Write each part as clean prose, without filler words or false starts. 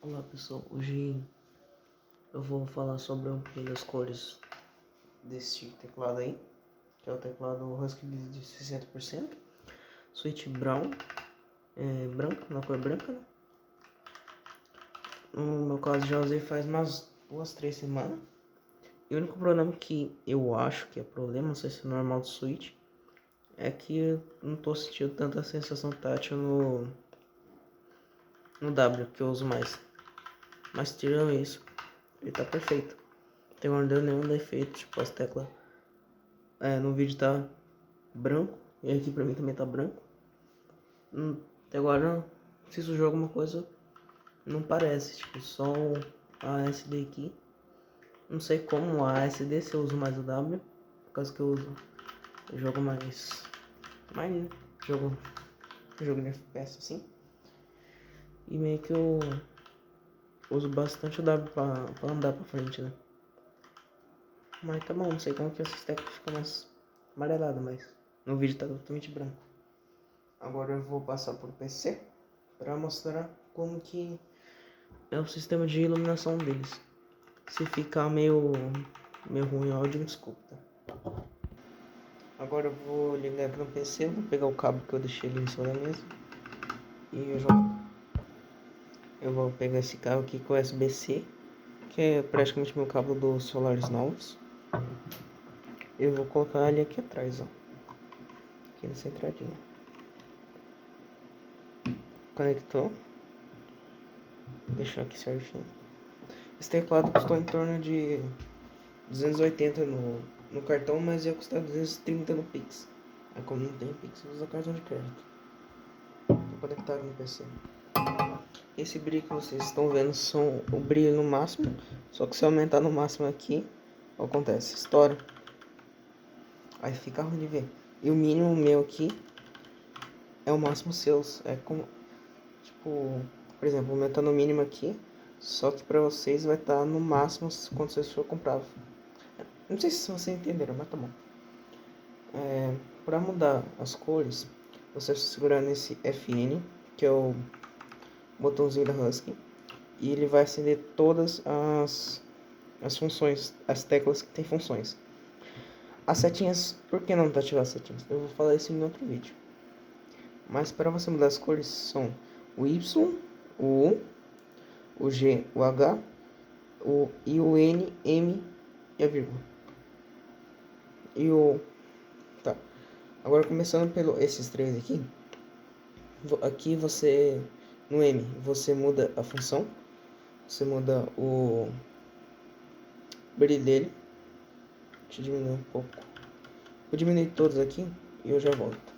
Olá pessoal, hoje eu vou falar sobre um pouquinho das cores desse teclado aí, que é o teclado Husky de 60%, Switch Brown, branco, na cor branca, né? No meu caso já usei faz umas 2, 3 semanas, e o único problema que eu acho que é problema, não sei se é normal do Switch, é que eu não tô sentindo tanta sensação tátil no W, que eu uso mais, mas tirando isso, ele tá perfeito. Não deu nenhum defeito, tipo as teclas no vídeo tá branco e aqui pra mim também tá branco. Até agora, se sujou alguma coisa, não parece, tipo só a ASD aqui. Não sei como a ASD, se eu uso mais o W, por causa que eu jogo mais jogo de FPS assim. E meio que eu uso bastante o W pra andar pra frente, né? Mas tá bom, não sei como que essas teclas ficam mais amarelado, mas no vídeo tá totalmente branco. Agora eu vou passar por PC para mostrar como que é o sistema de iluminação deles. Se ficar meio ruim o áudio, desculpa. Agora eu vou ligar aqui no PC, vou pegar o cabo que eu deixei ali em cima da mesa e eu vou pegar esse cabo aqui com USB-C, que é praticamente meu cabo dos celulares novos. Eu vou colocar ele aqui atrás, ó, aqui nessa entradinha. Conectou. Deixar aqui certinho. Esse teclado custou em torno de 280 no cartão, mas ia custar 230 no Pix. Aí como não tem Pix, usa cartão de crédito. Tô conectado no PC. Esse brilho que vocês estão vendo são o brilho no máximo. Só que se aumentar no máximo aqui, acontece, estoura. Aí fica ruim de ver. E o mínimo meu aqui é o máximo seus. É como, tipo, por exemplo, o meu tá no mínimo aqui. Só que pra vocês vai estar no máximo quando vocês for comprar. Não sei se vocês entenderam, mas tá bom. Para mudar as cores, você segurar nesse FN, que é o botãozinho da Husky, e ele vai acender todas as funções, as teclas que tem funções. As setinhas, por que não ativar as setinhas? Eu vou falar isso em outro vídeo. Mas para você mudar as cores são o Y, o U, o G, o H, o I, o N, M e a vírgula. E o... Tá. Agora começando pelo esses três aqui. Aqui você, no M, você muda a função. Você muda o brilho dele. Deixa eu diminuir um pouco. Vou diminuir todos aqui e eu já volto.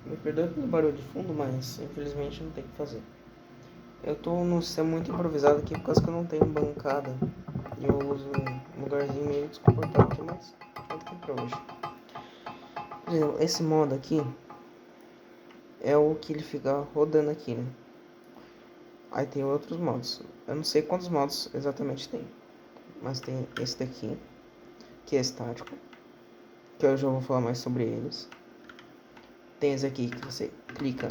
Me perdoe pelo barulho de fundo, mas infelizmente não tem o que fazer. Eu tô num sistema muito improvisado aqui por causa que eu não tenho bancada. E eu uso um lugarzinho meio desconfortável aqui, mas tudo que pra hoje. Por exemplo, esse modo aqui é o que ele fica rodando aqui, né? Aí tem outros modos. Eu não sei quantos modos exatamente tem. Mas tem esse daqui, que é estático, que eu já vou falar mais sobre eles. Tem esse aqui que você clica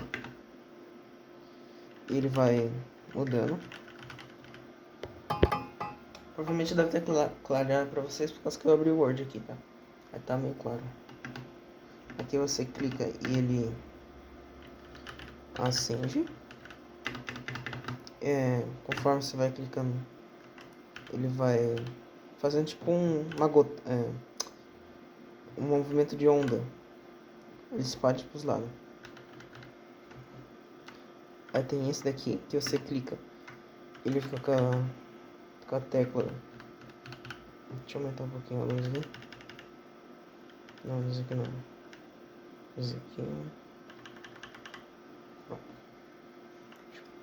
e ele vai mudando. Provavelmente deve ter clareado pra vocês por causa que eu abri o Word aqui, tá? Aí tá meio claro. Aqui você clica e ele acende. Conforme você vai clicando, ele vai fazendo tipo uma gota, um movimento de onda. Ele espalha pros lados. Aí tem esse daqui que você clica, ele fica com a tecla. Deixa eu aumentar um pouquinho a luz aqui. Não, a luz aqui não. Luz aqui.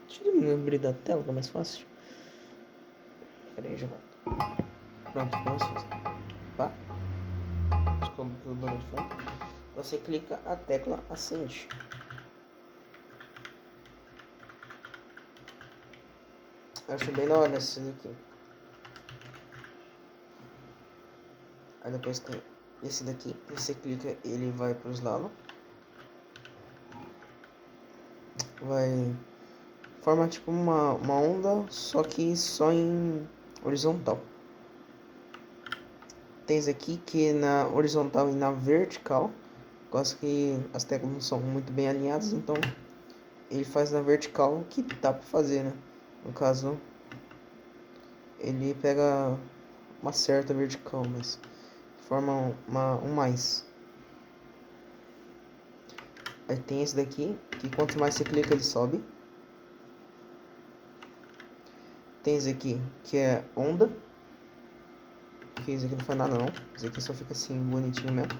Deixa eu diminuir o brilho da tela, que é mais fácil. Pera aí, já volto. Pronto, ficou mais fácil. Tá? Desculpa pelo barulho de fundo. Você clica, a tecla acende. Eu acho bem da hora esse daqui. Aí depois tem esse daqui, você clica, ele vai pros lados. Vai forma tipo uma onda, só que só em horizontal. Tem esse aqui que na horizontal e na vertical. Gosto que as teclas não são muito bem alinhadas, então ele faz na vertical que dá pra fazer, né? No caso, ele pega uma certa vertical, mas forma um mais. Aí tem esse daqui, que quanto mais você clica ele sobe. Tem esse aqui, que é onda. Que esse aqui não faz nada não, esse aqui só fica assim, bonitinho mesmo.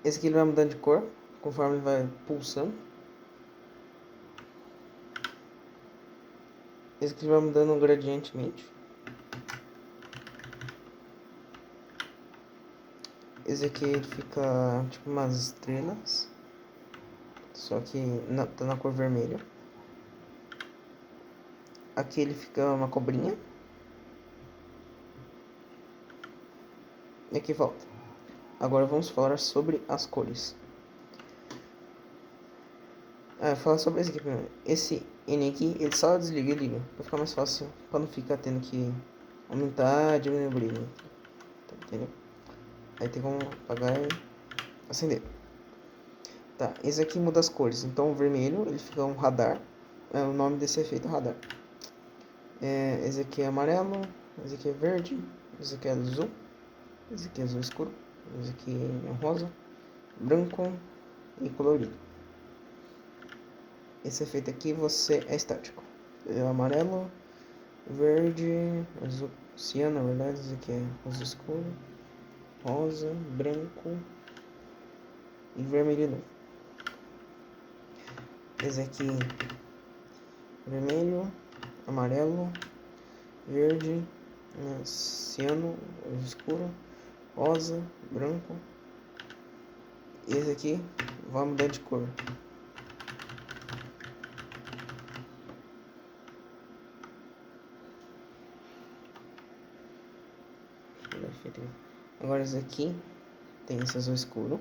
Esse aqui ele vai mudando de cor, conforme ele vai pulsando. Esse aqui vai mudando gradientemente. Esse aqui ele fica tipo umas estrelas, só que tá na cor vermelha. Aqui ele fica uma cobrinha. E aqui volta. Agora vamos falar sobre as cores. Falar sobre esse aqui primeiro. Esse N aqui, ele só desliga e liga. Pra ficar mais fácil, pra não ficar tendo que aumentar, diminuir o brilho. Entendeu? Aí tem como apagar e acender. Tá, esse aqui muda as cores. Então o vermelho, ele fica um radar. O nome desse efeito é radar. Esse aqui é amarelo, esse aqui é verde, esse aqui é azul, esse aqui é azul escuro, esse aqui é rosa, branco e colorido. Esse efeito aqui você é estático. É amarelo, verde, azul ciano, na verdade, esse aqui é azul escuro, rosa, branco e vermelho novo. Esse aqui vermelho, amarelo, verde, ciano, azul escuro, rosa, branco. E esse aqui vai mudar de cor. Agora esse aqui tem esse azul escuro.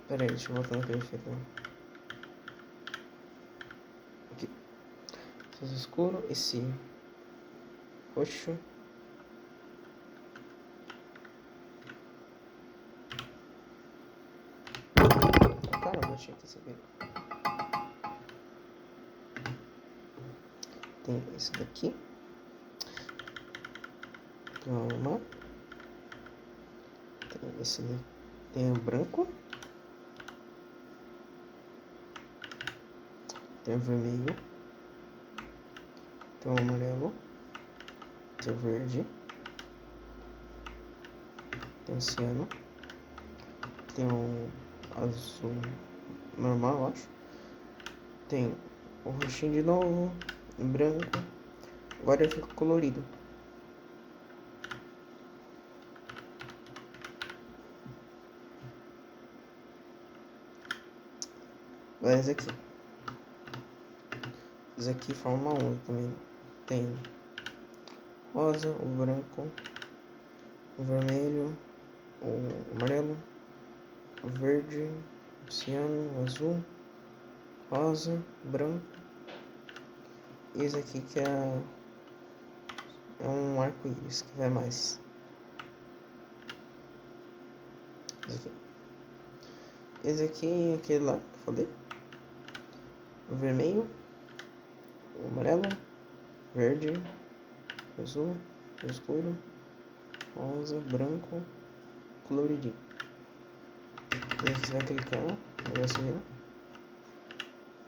Pera aí, deixa eu voltar naquele efeito. Aqui. Esse azul escuro, esse roxo. Caramba, achei que esse aqui. Tem esse daqui. Calma. Tem esse daqui. Tem o branco. Tem o vermelho. Tem o amarelo. Tem o verde. Tem o ciano. Tem o azul normal, eu acho. Tem o roxinho de novo. O branco. Agora ele fica colorido. Agora esse aqui. Esse aqui forma uma onda também. Tem rosa, o branco, o vermelho, o amarelo, o verde, o ciano, o azul, rosa, branco. E esse aqui que é um arco-íris que vai mais. Esse aqui é aquele lá que eu falei. O vermelho, o amarelo, verde, azul, escuro, rosa, branco, coloridinho. E aqui você vai clicar, vai subir.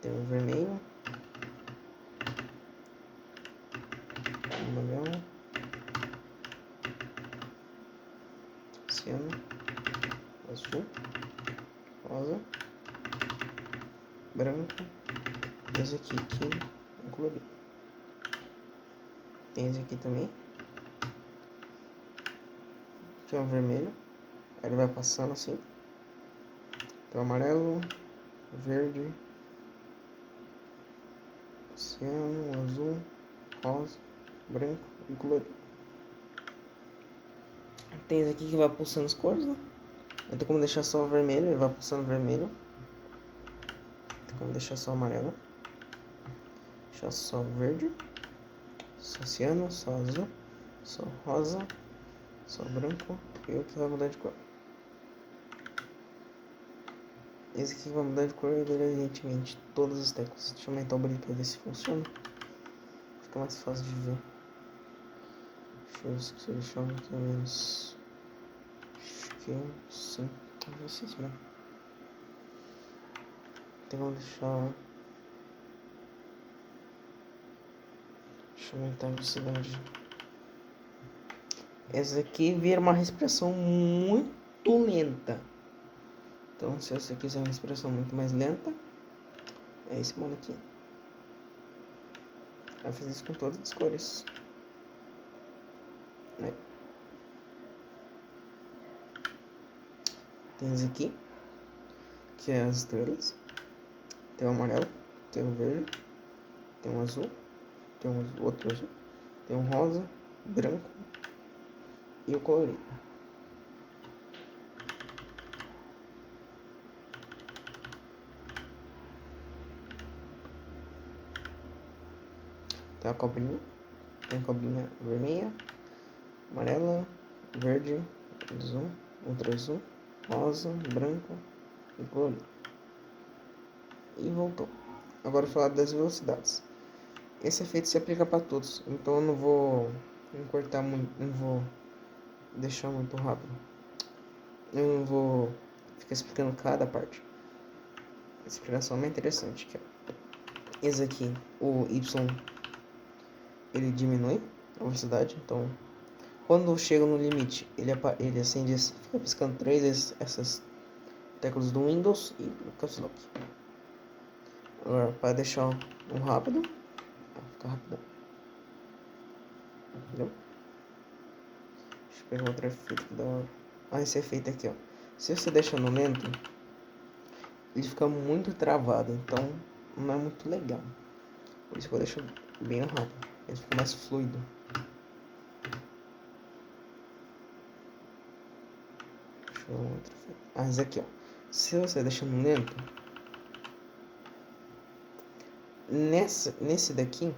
Tem o vermelho, o amarelo, ciano, azul, rosa, branco. Esse aqui que é colorido. Tem esse aqui também, que é o vermelho. Aí ele vai passando assim. Tem o amarelo, verde, ciano, azul, rosa, branco e colorido. Tem esse aqui que vai pulsando as cores, né? Não tem como deixar só o vermelho, ele vai pulsando vermelho. Vamos deixar só amarelo. Deixar só verde. Só ciano, só azul. Só rosa. Só branco. E o que vai mudar de cor. Esse aqui vai mudar de cor evidentemente todas as teclas. Deixa eu aumentar o brilho pra ver se funciona. Fica mais fácil de ver. Deixa eu ver se eu deixar um pouquinho menos. Acho que sim. Não sei se mesmo. Tem como deixar. Deixa eu aumentar a velocidade. Essa aqui vira uma respiração muito lenta. Então, se você quiser uma respiração muito mais lenta, é esse modo aqui. Vai fazer isso com todas as cores. Tem esse aqui, que é as estrelas. Tem o amarelo, tem o verde, tem um azul, tem um outro azul, tem um rosa, branco e o colorido. Tem a cobrinha vermelha, amarela, verde, azul, outro azul, rosa, branco e colorido. E voltou. Agora eu vou falar das velocidades. Esse efeito se aplica para todos, então eu não vou encurtar muito, não vou deixar muito rápido. Eu não vou ficar explicando cada parte. A explicação é interessante. Que esse aqui, o Y, ele diminui a velocidade, então quando chega no limite, ele acende, fica piscando 3 vezes essas teclas do Windows e o Caps Lock. Agora, para deixar um rápido, fica rapidão. Entendeu? Deixa eu pegar outro efeito que da hora. Ah, esse efeito aqui, ó. Se você deixar no lento, ele fica muito travado, então não é muito legal. Por isso que eu deixo bem rápido. Ele fica mais fluido. Deixa eu ver outro efeito. Ah, esse aqui, ó. Se você deixar no lento, nesse daqui,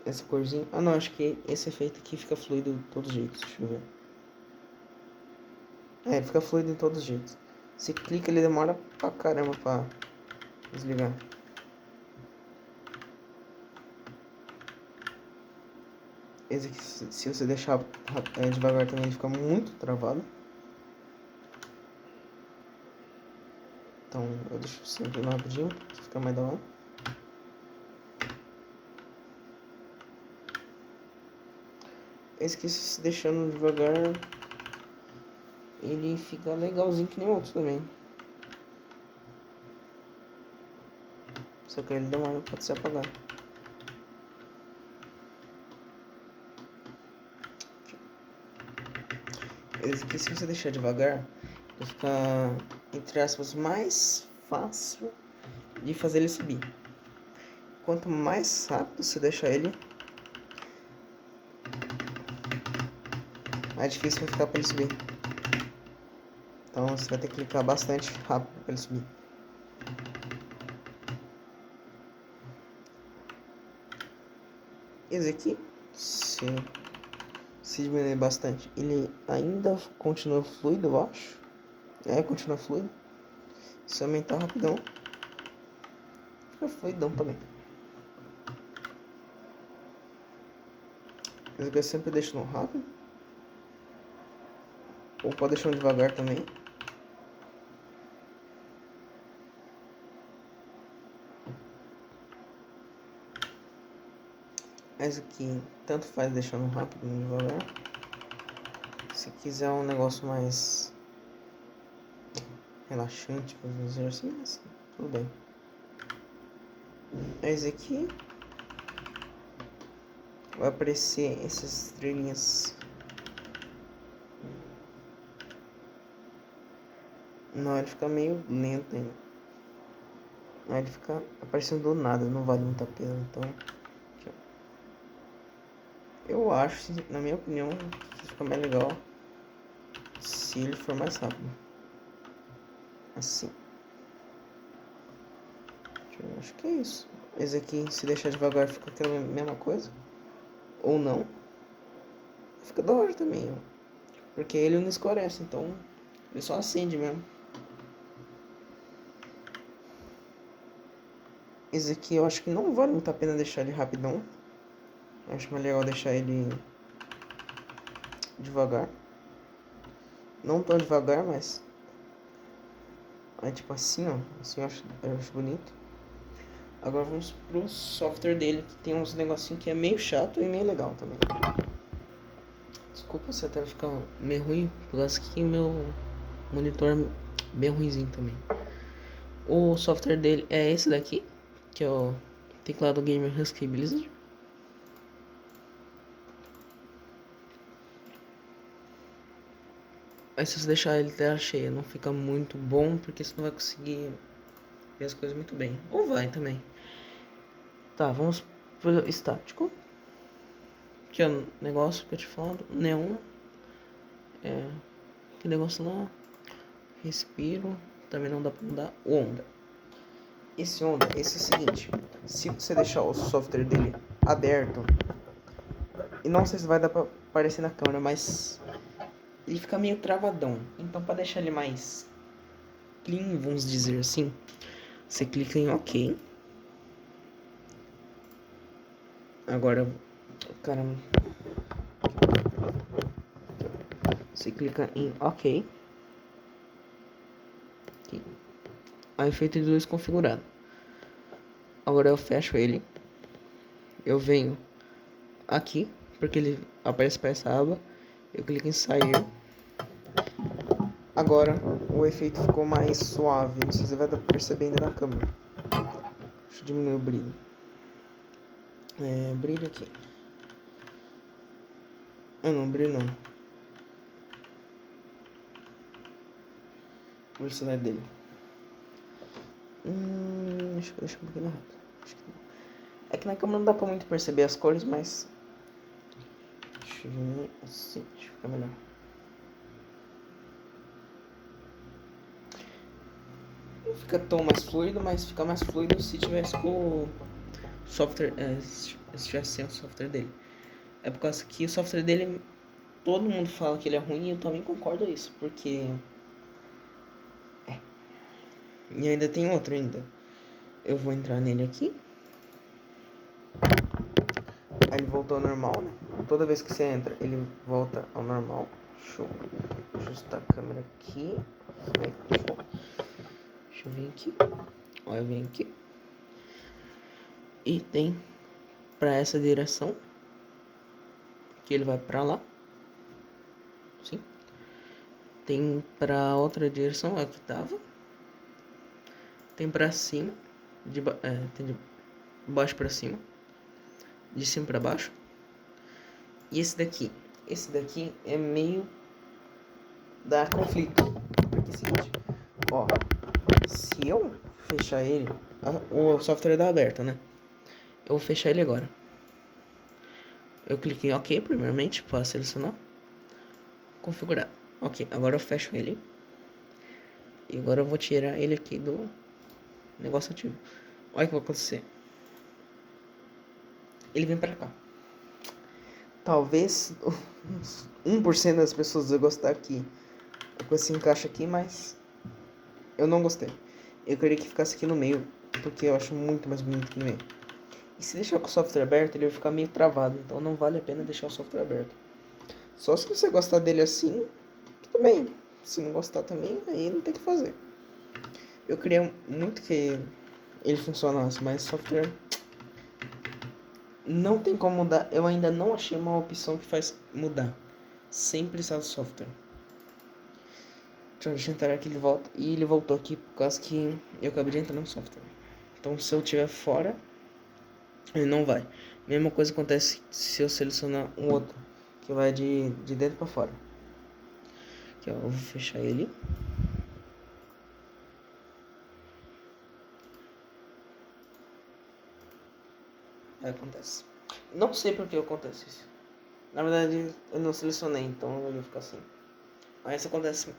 essa corzinha. Ah, não, acho que esse efeito aqui fica fluido de todos os jeitos. Deixa eu ver. Ele fica fluido de todos os jeitos. Se clica, ele demora pra caramba pra desligar. Esse aqui, se você deixar devagar também, ele fica muito travado. Então eu deixo sempre no rapidinho, pra ficar mais da hora. Esse aqui, se deixando devagar, ele fica legalzinho que nem outros também. Só que ele demora pra se apagar. Esse aqui, se você deixar devagar, vai ficar, entre aspas, mais fácil de fazer ele subir. Quanto mais rápido você deixar ele, mais difícil vai ficar para ele subir. Então você vai ter que clicar bastante rápido para ele subir. Esse aqui, se diminuir bastante, ele ainda continua fluido, eu acho. Continua fluido. Se aumentar rapidão, fica fluidão também. Esse aqui eu sempre deixo no rápido. Ou pode deixar devagar também. Esse aqui, tanto faz deixando rápido ou devagar. Se quiser um negócio mais relaxante, por dizer assim, mas tudo bem. Esse aqui vai aparecer essas estrelinhas. Não, ele fica meio lento ainda. Ele fica aparecendo do nada, não vale muito a pena. Então, aqui, ó. Eu acho, na minha opinião, que fica mais legal se ele for mais rápido. Assim. Acho que é isso. Esse aqui, se deixar devagar, fica aquela mesma coisa. Ou não. Fica da hora também, ó. Porque ele não escurece, então ele só acende mesmo. Esse aqui eu acho que não vale muito a pena deixar ele rapidão. Eu acho mais legal deixar ele devagar. Não tão devagar, mas... é tipo assim, ó. Assim eu acho bonito. Agora vamos pro software dele, que tem uns negocinhos que é meio chato e meio legal também. Desculpa se até ficar meio ruim, por causa que meu monitor é bem ruimzinho também. O software dele é esse daqui, que é o teclado Gamer Husky Blizzard. Mas se você deixar ele tela cheia, não fica muito bom, porque você não vai conseguir ver as coisas muito bem. Ou vai também. Tá, vamos pro estático. Que é o negócio que eu te falo. Neon. Que negócio lá. Respiro. Também não dá pra mudar. Onda. Esse onda, esse é o seguinte. Se você deixar o software dele aberto, e não sei se vai dar pra aparecer na câmera, mas ele fica meio travadão. Então pra deixar ele mais clean, vamos dizer assim, você clica em OK. Agora, caramba. Você clica em OK. Aqui. A efeito de luz configurado. Agora eu fecho ele. Eu venho aqui, porque ele aparece para essa aba. Eu clico em sair. Agora o efeito ficou mais suave. Não sei se você vai perceber ainda na câmera. Deixa eu diminuir o brilho. Brilho aqui. Ah não, brilho não. A velocidade dele. Acho que deixa um pouquinho rápido. É que na câmera não dá pra muito perceber as cores, mas... deixa eu ver assim, deixa eu ficar melhor. Não fica tão mais fluido, mas fica mais fluido se tivesse com o software... se tivesse sem o software dele. É por causa que o software dele... todo mundo fala que ele é ruim e eu também concordo isso, porque... E ainda tem outro ainda. Eu vou entrar nele aqui. Aí ele voltou ao normal, né? Toda vez que você entra, ele volta ao normal. Deixa eu ajustar a câmera aqui. Deixa eu vir aqui. Ó, eu venho aqui. E tem pra essa direção. Que ele vai pra lá. Sim. Tem pra outra direção, aqui tava. Tem pra cima. Tem de baixo pra cima. De cima pra baixo. E esse daqui? Esse daqui é meio... dá conflito. Porque é o seguinte, ó, se eu fechar ele, o software tá aberto, né? Eu vou fechar ele agora. Eu cliquei em OK primeiramente para selecionar, configurar. OK, agora eu fecho ele. E agora eu vou tirar ele aqui do negócio ativo. Olha o que vai acontecer. Ele vem pra cá. Talvez 1% das pessoas vão gostar aqui com esse encaixe aqui, mas eu não gostei. Eu queria que ficasse aqui no meio, porque eu acho muito mais bonito aqui no meio. E se deixar com o software aberto, ele vai ficar meio travado, então não vale a pena deixar o software aberto. Só se você gostar dele assim, tudo bem. Se não gostar também, aí não tem o que fazer. Eu queria muito que ele funcionasse, mas software não tem como mudar. Eu ainda não achei uma opção que faz mudar sem precisar do software. Deixa eu entrar aqui, ele volta. E ele voltou aqui por causa que eu acabei de entrar no software. Então se eu estiver fora, ele não vai. Mesma coisa acontece se eu selecionar um outro, que vai de dentro pra fora. Aqui, ó, eu vou fechar ele. Aí acontece. Não sei por que acontece isso. Na verdade, eu não selecionei, então eu vou ficar assim. Mas acontece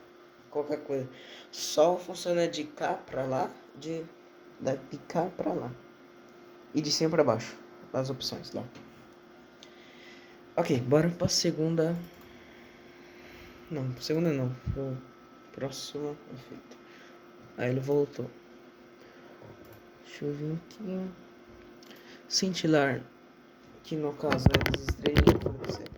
qualquer coisa. Só funciona de cá pra lá, de cá pra lá. E de cima pra baixo, as opções lá. Ok, bora pra segunda. Não, segunda não. Pro próximo efeito. Aí ele voltou. Deixa eu vir aqui. Cintilar. Que no caso é as estrelinhas pra vocês.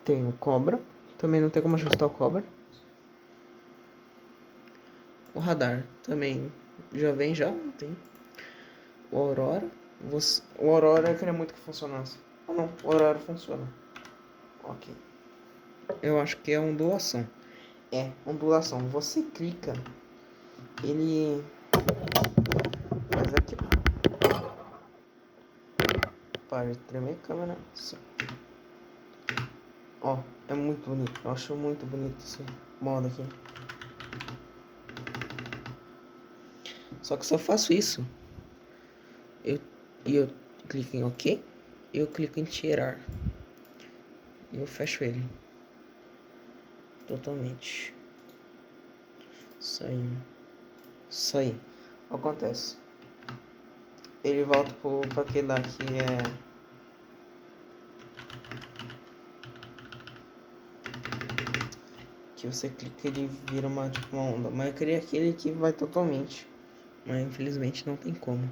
Tem o cobra. Também não tem como ajustar o cobra. O radar também já vem já, não tem. O Aurora. O Aurora eu queria muito que funcionasse. Ah não, o Aurora funciona. Ok. Eu acho que é ondulação. É, ondulação. Você clica, ele faz aqui. Para de tremer a câmera. Assim. Ó, é muito bonito. Eu acho muito bonito esse modo aqui. Só que se eu faço isso, eu clico em OK, eu clico em tirar. E eu fecho ele. Totalmente. Isso aí. Acontece. Ele volta pra aquele lá que é... que você clica e ele vira tipo uma onda. Mas eu queria aquele que vai totalmente. Mas infelizmente não tem como.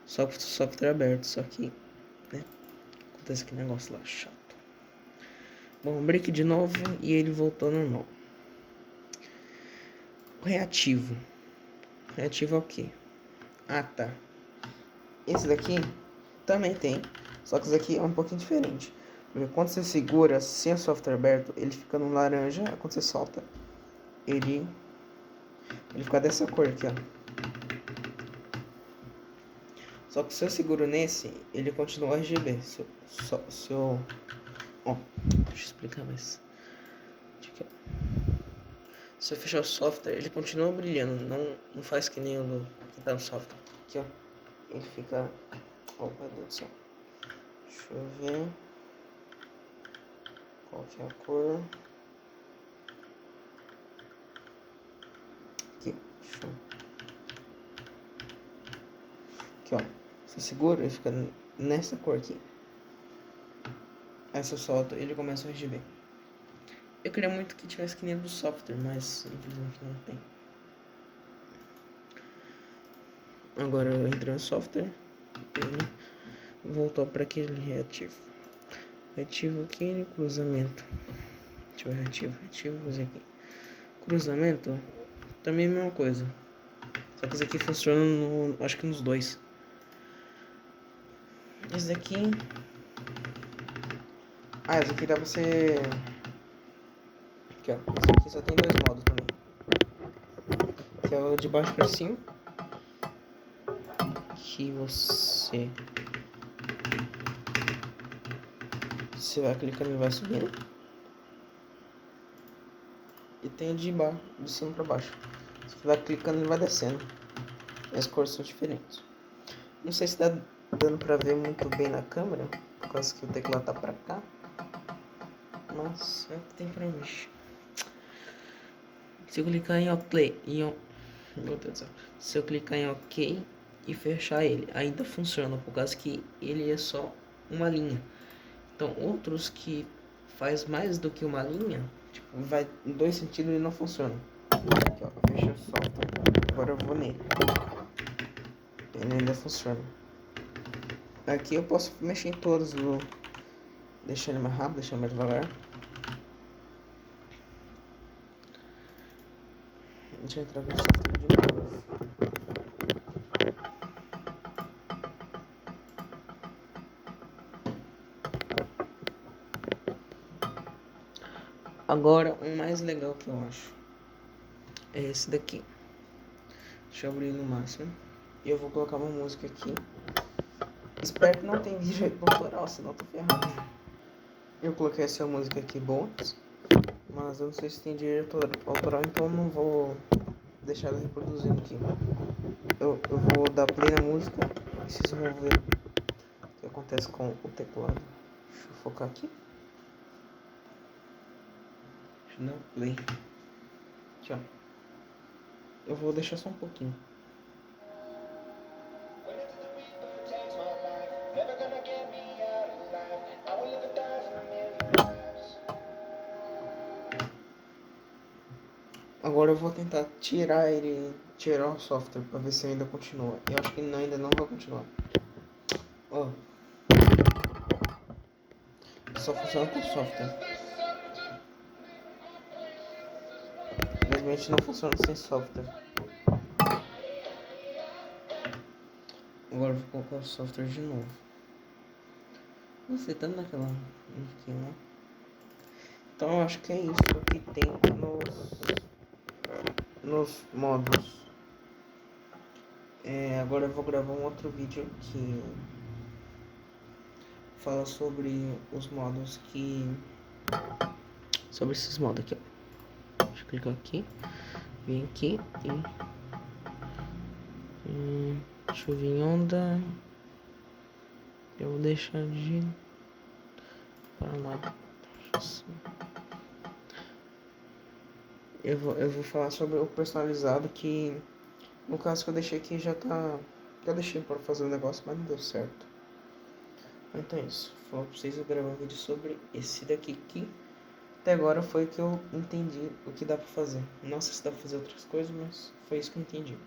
Só com software aberto, só que, né? Acontece aquele negócio lá, chato. Bom, break de novo e ele voltou normal. O reativo. Reativo é o quê? Ah, tá. Esse daqui também tem. Só que esse aqui é um pouquinho diferente. Porque quando você segura sem o software aberto, ele fica no laranja. Quando você solta, ele fica dessa cor aqui, ó. Só que se eu seguro nesse, ele continua RGB. Ó, deixa eu explicar mais. Se eu fechar o software, ele continua brilhando. Não faz que nem o do que tá no software. Aqui, ó. Ele fica... Oh, meu Deus do céu. Deixa eu ver... Qual que é a cor? Aqui, deixa eu... Aqui, ó. Você segura, ele fica nessa cor aqui. Aí se eu solto, ele começa a RGB. Eu queria muito que tivesse que nem do software, mas infelizmente não tem. Agora eu entrei no software. Ele voltou para aquele reativo. Reativo aqui, cruzamento. Deixa eu ver, reativo, cruzei aqui. Cruzamento, também é a mesma coisa. Só que esse aqui funciona acho que nos dois. Esse daqui... Ah, esse aqui dá pra você... Aqui, ó. Esse aqui só tem dois modos também. Que é o de baixo pra cima. Que você vai clicando e vai subindo. E tem o de cima pra baixo. Você vai clicando e vai descendo. E as cores são diferentes. Não sei se tá dando pra ver muito bem na câmera, por causa que o teclado tá pra cá. Mas é o que tem pra mexer. Se eu clicar em OK, meu Deus do céu. Se eu clicar em OK e fechar ele, ainda funciona, por causa que ele é só uma linha. Então outros que faz mais do que uma linha, tipo, vai em dois sentidos e não funciona. Aqui, ó, fecha o software. Agora eu vou nele. Ele ainda funciona. Aqui eu posso mexer em todos, vou deixar ele mais rápido, deixar mais devagar. Deixa eu entrar no software de novo. Agora, um mais legal que eu acho é esse daqui. Deixa eu abrir no máximo. E eu vou colocar uma música aqui. Espero que não tenha direito autoral, senão eu tô ferrado. Eu coloquei essa música aqui bônus, mas eu não sei se tem direito autoral, então eu não vou deixar ela reproduzindo aqui. Eu vou dar play na música e vocês vão ver o que acontece com o teclado. Deixa eu focar aqui. Deixa eu dar play. Aqui, ó. Eu vou deixar só um pouquinho. Agora eu vou tentar tirar o software pra ver se ainda continua. Eu acho que ainda não vai continuar. Ó, só funciona com software. Infelizmente não funciona sem software. Agora eu vou colocar o software de novo. Você tá naquela aqui, né? Então eu acho que é isso que tem nos modos. Agora eu vou gravar um outro vídeo que fala sobre os modos sobre esses modos aqui, ó. Deixa eu clicar aqui. Vem aqui e deixa eu vir em onda. Eu vou deixar de para lá. Eu vou falar sobre o personalizado, que no caso que eu deixei aqui já tá. Eu deixei para fazer o negócio, mas não deu certo. Então é isso. Vou falar pra vocês, eu gravar um vídeo sobre esse daqui que até agora foi o que eu entendi o que dá pra fazer. Não sei se dá pra fazer outras coisas, mas foi isso que eu entendi.